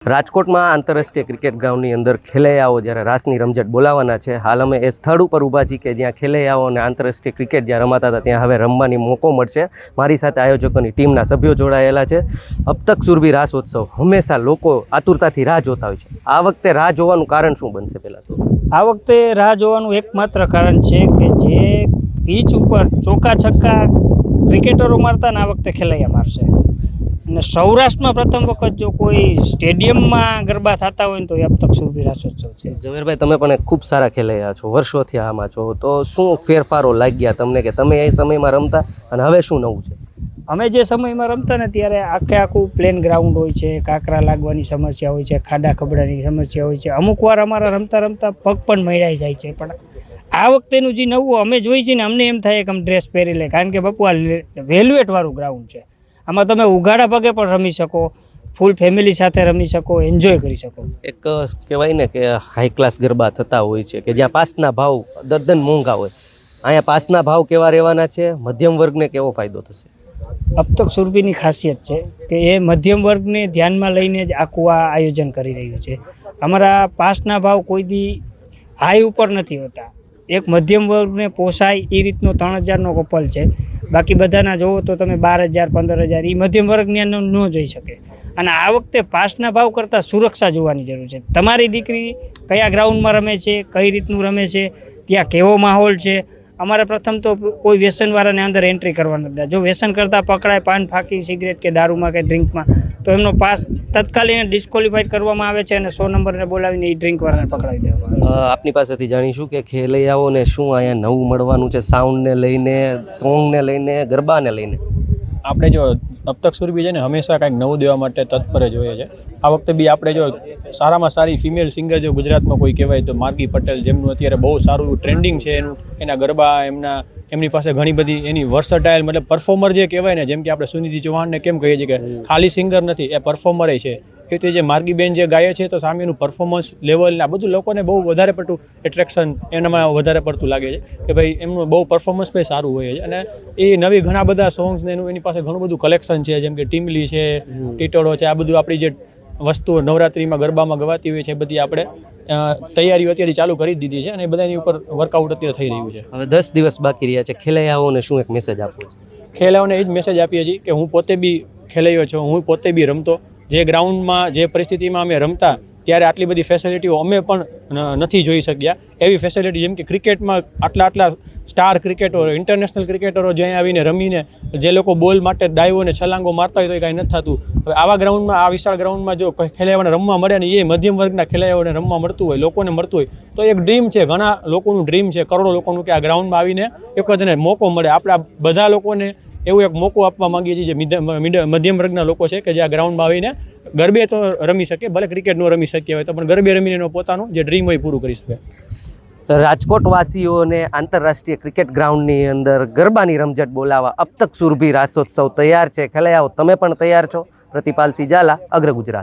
રાજકોટમાં આંતરરાષ્ટ્રીય ક્રિકેટ ગ્રાઉન્ડની અંદર ખેલૈયાઓ જ્યારે રાસની રમઝટ બોલાવવાના છે. હાલ અમે એ સ્થળ ઉપર ઊભા છીએ કે જ્યાં ખેલૈયાઓ અને આંતરરાષ્ટ્રીય ક્રિકેટ જ્યાં રમાતા હતા ત્યાં હવે રમવાની મોકો મળશે. મારી સાથે આયોજકોની ટીમના સભ્યો જોડાયેલા છે. અબ તક સુરભી રાસોત્સવ હંમેશા લોકો આતુરતાથી રાહ જોતા હોય છે. આ વખતે રાહ જોવાનું કારણ શું બનશે? પહેલાં તો આ વખતે રાહ જોવાનું એકમાત્ર કારણ છે કે જે પીચ ઉપર ચોકા છક્કા ક્રિકેટરો મારતા ને આ વખતે ખેલૈયા મારશે. અને સૌરાષ્ટ્રમાં પ્રથમ વખત જો કોઈ સ્ટેડિયમમાં ગરબા થતા હોય ને તો એ અબ તક સુરભી રાસોત્સવ છે. ઝવેરભાઈ, તમે પણ એક ખૂબ સારા ખેલૈયા છો, વર્ષોથી આમાં છો, તો શું ફેરફારો લાગ્યા તમને કે તમે એ સમયમાં રમતા અને હવે શું નવું છે? અમે જે સમયમાં રમતા ને ત્યારે આખું પ્લેન ગ્રાઉન્ડ હોય છે, કાંકરા લાગવાની સમસ્યા હોય છે, ખાડા ખબડાની સમસ્યા હોય છે. અમુક વાર અમારા રમતા રમતા પગ પણ મૈડાઈ જાય છે. પણ આ વખતેનું જે નવું અમે જોઈ છે ને અમને એમ થાય કે અમે ડ્રેસ પહેરી લે, કારણ કે બાપુ આ વેલ્વેટવાળું ગ્રાઉન્ડ છે. આમાં તમે ઉઘાડા પગે પણ રમી શકો, ફૂલ ફેમિલી સાથે રમી શકો, એન્જોય કરી શકો. એક કહેવાય ને કે હાઈ ક્લાસ ગરબા થતા હોય છે કે જ્યાં પાસના ભાવ દદ્દન મોંઘા હોય. અહીંયા પાસના ભાવ કેવા રહેવાના છે? મધ્યમ વર્ગને કેવો ફાયદો થશે? અબ તક સુરભીની ખાસિયત છે કે એ મધ્યમ વર્ગને ધ્યાનમાં લઈને જ આખું આ આયોજન કરી રહ્યું છે. અમારા પાસના ભાવ કોઈ દી હાઈ ઉપર નથી હોતા. એક મધ્યમ વર્ગને પોસાય એ રીતનો 3,000નો કપલ છે. બાકી બધાના જોવો તો તમે 12,000 15,000 એ મધ્યમ વર્ગની અંદર ન જોઈ શકે. અને આ વખતે પાસના ભાવ કરતાં સુરક્ષા જોવાની જરૂર છે. તમારી દીકરી કયા ગ્રાઉન્ડમાં રમે છે, કઈ રીતનું રમે છે, ત્યાં કેવો માહોલ છે. અમારે પ્રથમ તો કોઈ વ્યસનવાળાને અંદર એન્ટ્રી કરવા નથી દે. જો વ્યસન કરતાં પકડાય, પાન ફાંકી, સિગરેટ કે દારૂમાં કે ડ્રિંકમાં, તો એમનો પાસ તત્કાલીન ડિસ્કોલિફાઈડ કરવામાં આવે છે અને 100 નંબરને બોલાવીને એ ડ્રિંકવાળાને પકડાવી દેવામાં આવે છે. આપની પાસેથી જાણીશું કે ખેલૈયાઓને શું અહીંયા નવું મળવાનું છે, સાઉન્ડને લઈને, સોંગને લઈને, ગરબાને લઈને. આપણે જો અબ તક સુરભી છે ને હંમેશા કંઈક નવું દેવા માટે તત્પર જ હોય છે. આ વખતે બી આપણે જો સારામાં સારી ફિમેલ સિંગર જો ગુજરાતમાં કોઈ કહેવાય તો માર્ગી પટેલ, જેમનું અત્યારે બહુ સારું ટ્રેન્ડિંગ છે. એના ગરબા, એમની પાસે ઘણી બધી એની વર્સટાઇલ, મતલબ પરફોર્મર જે કહેવાય ને, જેમ કે આપણે સુનિધિ ચૌહાણને કેમ કહીએ છીએ કે ખાલી સિંગર નથી, એ પરફોર્મરે છે. એ રીતે જે માર્ગીબેન જે ગાય છે તો સામેનું પરફોર્મન્સ લેવલ આ બધું લોકોને બહુ વધારે પડતું એટ્રેક્શન એનામાં વધારે પડતું લાગે છે કે ભાઈ એમનું બહુ પરફોર્મન્સ પણ સારું હોય છે. અને એ નવી ઘણા બધા સોંગ્સને એની પાસે ઘણું બધું કલેક્શન છે, જેમ કે ટીમલી છે, ટીટોળો છે. આ બધું આપણી જે વસ્તુઓ નવરાત્રિમાં ગરબામાં ગવાતી હોય છે એ બધી આપણે તૈયારીઓ અત્યારે ચાલુ કરી દીધી છે અને એ બધાની ઉપર વર્કઆઉટ અત્યારે થઈ રહ્યું છે. હવે 10 દિવસ બાકી રહ્યા છે. ખેલૈયાઓને શું એક મેસેજ આપવો છે? ખેલૈયાઓને એ જ મેસેજ આપીએ છીએ કે હું પોતે બી ખેલૈયો છું, હું પોતે બી રમતો. જે ગ્રાઉન્ડમાં જે પરિસ્થિતિમાં અમે રમતા ત્યારે આટલી બધી ફેસિલિટીઓ અમે પણ નથી જોઈ શક્યા. એવી ફેસિલિટી જેમ કે ક્રિકેટમાં આટલા સ્ટાર ક્રિકેટરો, ઇન્ટરનેશનલ ક્રિકેટરો જ્યાં આવીને રમીને જે લોકો બોલ માટે ડાઈવોને છલાંગો મારતા હોય તો એ કાંઈ નથી થતું. હવે આવા ગ્રાઉન્ડમાં, આ વિશાળ ગ્રાઉન્ડમાં જો ખેલૈયાઓને રમવા મળે ને એ મધ્યમ વર્ગના ખેલૈયાઓને રમવા મળતું હોય, લોકોને મળતું હોય, તો એક ડ્રીમ છે, ઘણા લોકોનું ડ્રીમ છે, કરોડો લોકોનું, કે આ ગ્રાઉન્ડમાં આવીને એક જ મોકો મળે. આપણે આ બધા લોકોને એવું એક મોકો આપવા માંગીએ છીએ જે મધ્યમ વર્ગના લોકો છે કે જે આ ગ્રાઉન્ડમાં આવીને ગરબે તો રમી શકે, ભલે ક્રિકેટ ન રમી શકીએ હોય તો પણ ગરબે રમીને પોતાનું જે ડ્રીમ હોય પૂરું કરી શકે. રાજકોટવાસીઓને આંતરરાષ્ટ્રીય ક્રિકેટ ગ્રાઉન્ડની અંદર ગરબાની રમઝટ બોલાવવા અબ તક સુરભી રાસોત્સવ તૈયાર છે. ખેલૈયાઓ, તમે પણ તૈયાર છો? પ્રતિપાલસિંહ ઝાલા, અગ્ર ગુજરાત.